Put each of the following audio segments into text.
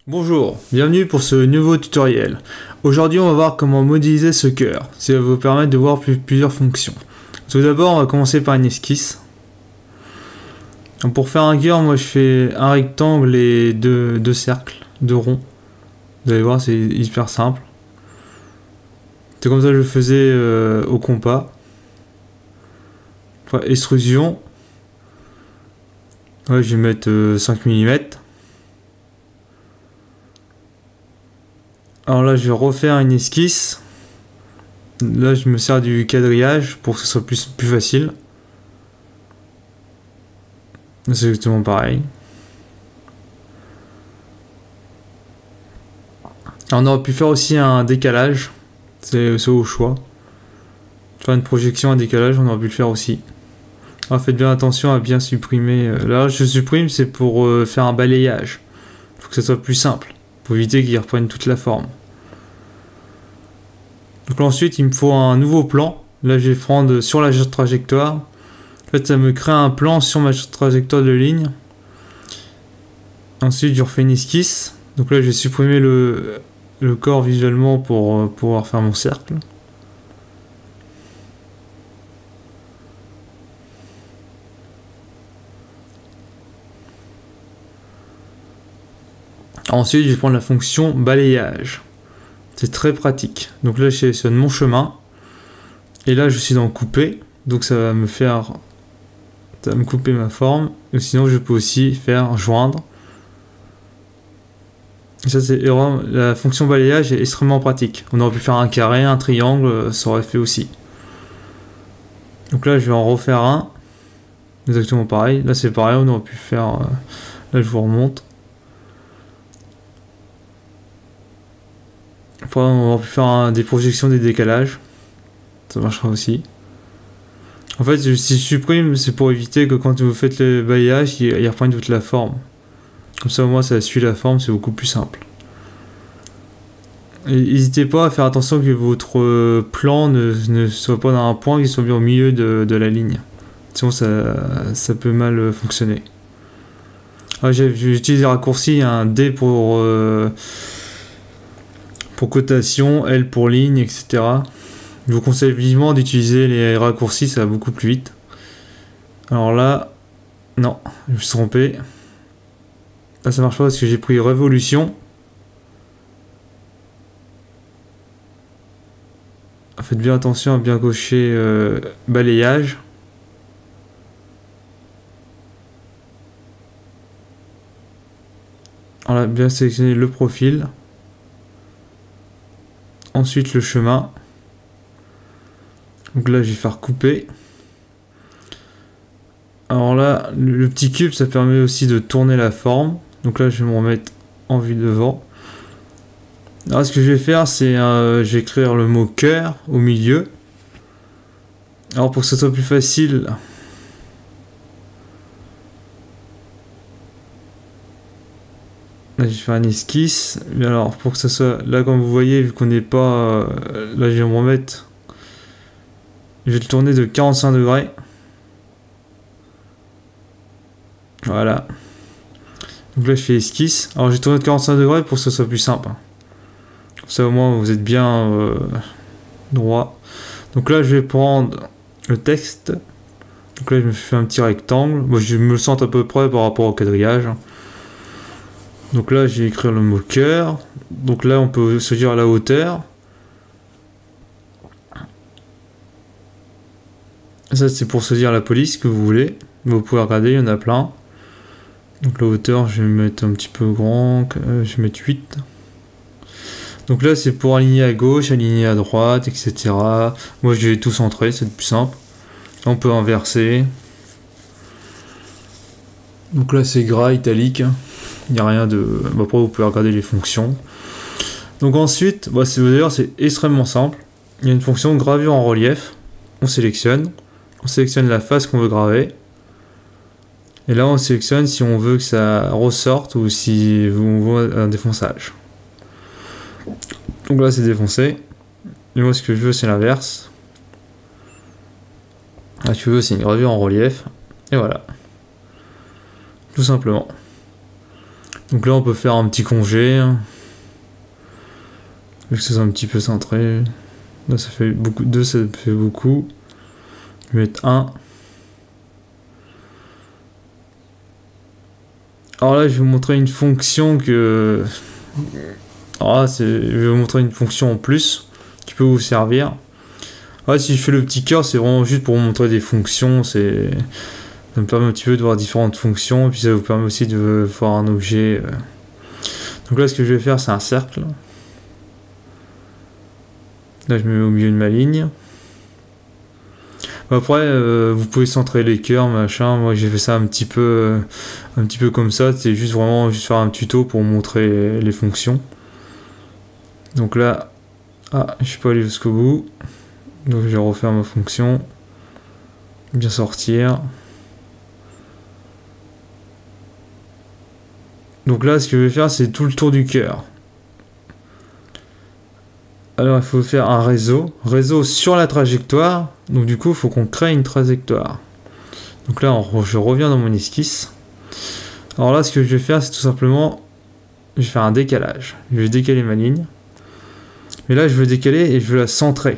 Bonjour, bienvenue pour ce nouveau tutoriel. Aujourd'hui on va voir comment modéliser ce cœur, ça va vous permettre de voir plusieurs fonctions. Tout d'abord on va commencer par une esquisse. Donc, pour faire un cœur, moi je fais un rectangle et deux cercles, deux ronds. Vous allez voir, c'est hyper simple. C'est comme ça que je le faisais au compas. Enfin, extrusion. Ouais, je vais mettre 5 mm. Alors là, je vais refaire une esquisse. Là, je me sers du quadrillage pour que ce soit plus facile. C'est exactement pareil. Alors, on aurait pu faire aussi un décalage. C'est au choix. Faire une projection, un décalage, on aurait pu le faire aussi. Alors, faites bien attention à bien supprimer. Là, je supprime, c'est pour faire un balayage. Faut que ça soit plus simple. Pour éviter qu'il reprenne toute la forme. Donc là, ensuite, il me faut un nouveau plan. Là, je vais prendre sur la trajectoire. En fait, ça me crée un plan sur ma trajectoire de ligne. Ensuite, je refais une esquisse. Donc là, je vais supprimer le corps visuellement pour pouvoir faire mon cercle. Ensuite, je vais prendre la fonction balayage. C'est très pratique. Donc là, je sélectionne mon chemin. Et là, je suis dans couper. Donc ça va me faire... Ça va me couper ma forme. Et sinon, je peux aussi faire joindre. Et ça, c'est la fonction balayage est extrêmement pratique. On aurait pu faire un carré, un triangle, ça aurait fait aussi. Donc là, je vais en refaire un. Exactement pareil. Là, c'est pareil, on aurait pu faire... Là, je vous remonte. Après, on aurait pu faire des projections, des décalages. Ça marchera aussi. En fait, si je supprime, c'est pour éviter que quand vous faites le balayage, il reprenne toute la forme. Comme ça, au moins, ça suit la forme, c'est beaucoup plus simple. N'hésitez pas à faire attention que votre plan ne soit pas dans un point, qu'il soit bien au milieu de la ligne. Sinon, ça peut mal fonctionner. J'utilise les raccourcis, un D pour cotation, L pour ligne, etc. Je vous conseille vivement d'utiliser les raccourcis, ça va beaucoup plus vite. Alors là, non, je me suis trompé. Là, ça marche pas parce que j'ai pris révolution. Faites bien attention à bien cocher balayage. Alors là, bien sélectionner le profil. Ensuite le chemin. Donc là, je vais faire couper. Alors là, le petit cube, ça permet aussi de tourner la forme. Donc là, je vais me remettre en vue devant. Alors ce que je vais faire, c'est je vais écrire le mot cœur au milieu. Alors pour que ce soit plus facile, là, je vais faire une esquisse. Mais alors pour que ça soit là, comme vous voyez, vu qu'on n'est pas là, je vais me remettre. Je vais le tourner de 45 degrés. Voilà. Donc là, je fais esquisse. Alors j'ai tourné de 45 degrés pour que ce soit plus simple. Comme ça, au moins, vous êtes bien droit. Donc là, je vais prendre le texte. Donc là, je me fais un petit rectangle. Moi, je me le sens à peu près par rapport au quadrillage. Donc là, je vais écrire le mot cœur. Donc là, on peut se dire à la hauteur. Ça, c'est pour se dire la police que vous voulez. Vous pouvez regarder, il y en a plein. Donc la hauteur, je vais mettre un petit peu grand. Je vais mettre 8. Donc là, c'est pour aligner à gauche, aligner à droite, etc. Moi, je vais tout centrer, c'est le plus simple. Là, on peut inverser. Donc là, c'est gras, italique. Il n'y a rien de... Après, vous pouvez regarder les fonctions. Donc ensuite, d'ailleurs, c'est extrêmement simple. Il y a une fonction gravure en relief. On sélectionne la face qu'on veut graver. Et là, on sélectionne si on veut que ça ressorte ou si on veut un défonçage. Donc là, c'est défoncé. Et moi, ce que je veux, c'est l'inverse. Là, tu veux, c'est une gravure en relief. Et voilà. Tout simplement. Donc là on peut faire un petit congé. Vu que c'est un petit peu centré. Là ça fait beaucoup. 2 ça fait beaucoup. Je vais mettre 1. Alors là je vais vous montrer une fonction que. Alors là je vais vous montrer une fonction en plus qui peut vous servir. Ouais, si je fais le petit cœur, c'est vraiment juste pour vous montrer des fonctions. Ça me permet un petit peu de voir différentes fonctions. Et puis ça vous permet aussi de voir un objet. Donc là, ce que je vais faire, c'est un cercle. Là, je me mets au milieu de ma ligne. Après, vous pouvez centrer les cœurs, machin. Moi, j'ai fait ça un petit peu comme ça. C'est juste vraiment juste faire un tuto pour montrer les fonctions. Donc là, je suis pas allé jusqu'au bout. Donc je vais refaire ma fonction. Bien sortir. Donc là, ce que je vais faire, c'est tout le tour du cœur. Alors, il faut faire un réseau. Réseau sur la trajectoire. Donc du coup, il faut qu'on crée une trajectoire. Donc là, je reviens dans mon esquisse. Alors là, ce que je vais faire, c'est tout simplement... Je vais faire un décalage. Je vais décaler ma ligne. Mais là, je veux décaler et je veux la centrer.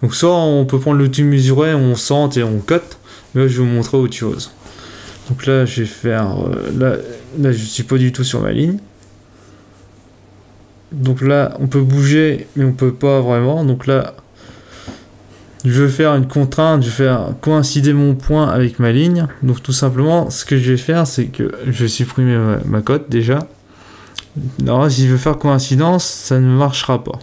Donc soit on peut prendre l'outil mesuré, on centre et on cote. Mais là, je vais vous montrer autre chose. Donc là, je vais faire... là, je suis pas du tout sur ma ligne. Donc là, on peut bouger, mais on peut pas vraiment. Donc là, je vais faire une contrainte, je vais faire coïncider mon point avec ma ligne. Donc tout simplement, ce que je vais faire, c'est que je vais supprimer ma cote déjà. Alors là, si je veux faire coïncidence, ça ne marchera pas.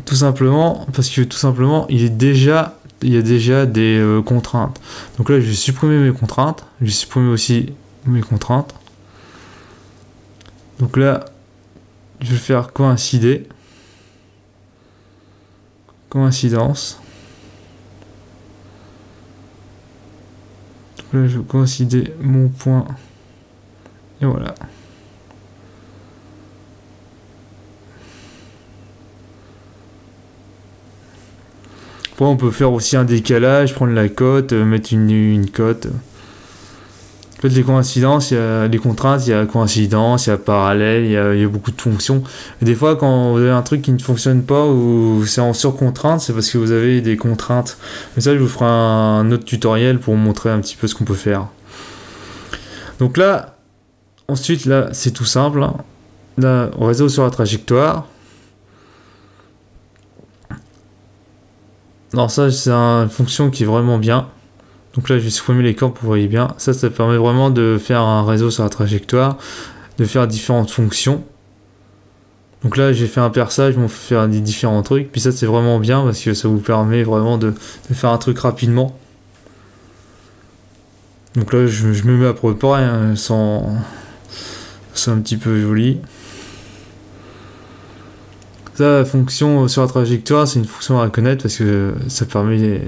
Tout simplement, parce que tout simplement, il y a déjà des contraintes. Donc là, je vais supprimer mes contraintes. Je vais supprimer aussi mes contraintes. Donc là, je vais faire coïncider. Coïncidence. Donc là, je vais coïncider mon point. Et voilà. Après, on peut faire aussi un décalage, prendre la cote, mettre une cote. En fait, les coïncidences, il y a les contraintes, il y a coïncidence, il y a parallèle, il y a beaucoup de fonctions. Et des fois, quand vous avez un truc qui ne fonctionne pas ou c'est en surcontrainte, c'est parce que vous avez des contraintes. Mais ça, je vous ferai un autre tutoriel pour vous montrer un petit peu ce qu'on peut faire. Donc là, ensuite, là, c'est tout simple. Là, on réseau sur la trajectoire. Alors ça, c'est une fonction qui est vraiment bien. Donc là, je vais supprimer les cordes pour que vous voyez bien. Ça permet vraiment de faire un réseau sur la trajectoire, de faire différentes fonctions. Donc là, j'ai fait un perçage, on peut faire des différents trucs. Puis ça, c'est vraiment bien parce que ça vous permet vraiment de faire un truc rapidement. Donc là, je me mets à préparer, hein, c'est un petit peu joli. Ça, la fonction sur la trajectoire, c'est une fonction à connaître parce que ça permet...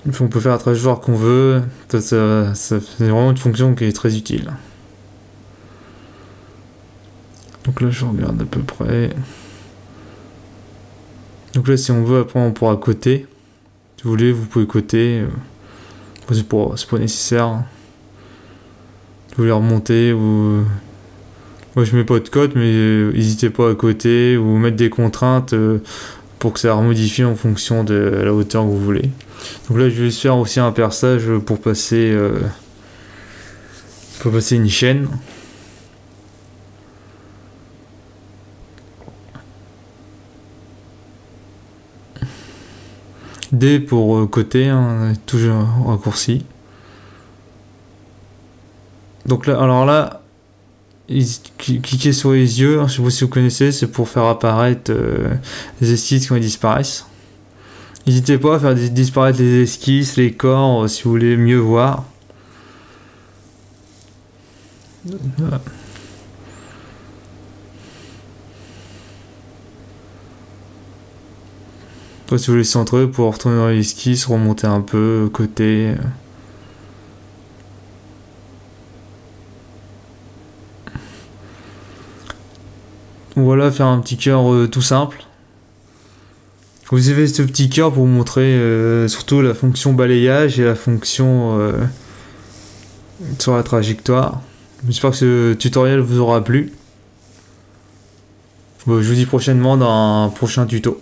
on peut faire la trajectoire qu'on veut. C'est vraiment une fonction qui est très utile. Donc là, je regarde à peu près. Donc là, si on veut, après, on pourra coter. Si vous voulez, vous pouvez coter. C'est pas nécessaire. Si vous voulez remonter ou... Moi je mets pas de cote, mais n'hésitez pas à coter ou mettre des contraintes pour que ça remodifie en fonction de la hauteur que vous voulez. Donc là je vais faire aussi un perçage pour passer une chaîne. D pour côté, hein, toujours raccourci. Donc là, alors là, cliquez sur les yeux, je sais pas si vous connaissez, c'est pour faire apparaître les esquisses quand ils disparaissent. N'hésitez pas à faire disparaître les esquisses, les corps, si vous voulez mieux voir. Voilà. Après, si vous voulez centrer, pour retourner dans l'esquisse, remonter un peu, côté. Voilà, faire un petit cœur tout simple. Vous avez ce petit cœur pour vous montrer surtout la fonction balayage et la fonction sur la trajectoire. J'espère que ce tutoriel vous aura plu. Je vous dis prochainement dans un prochain tuto.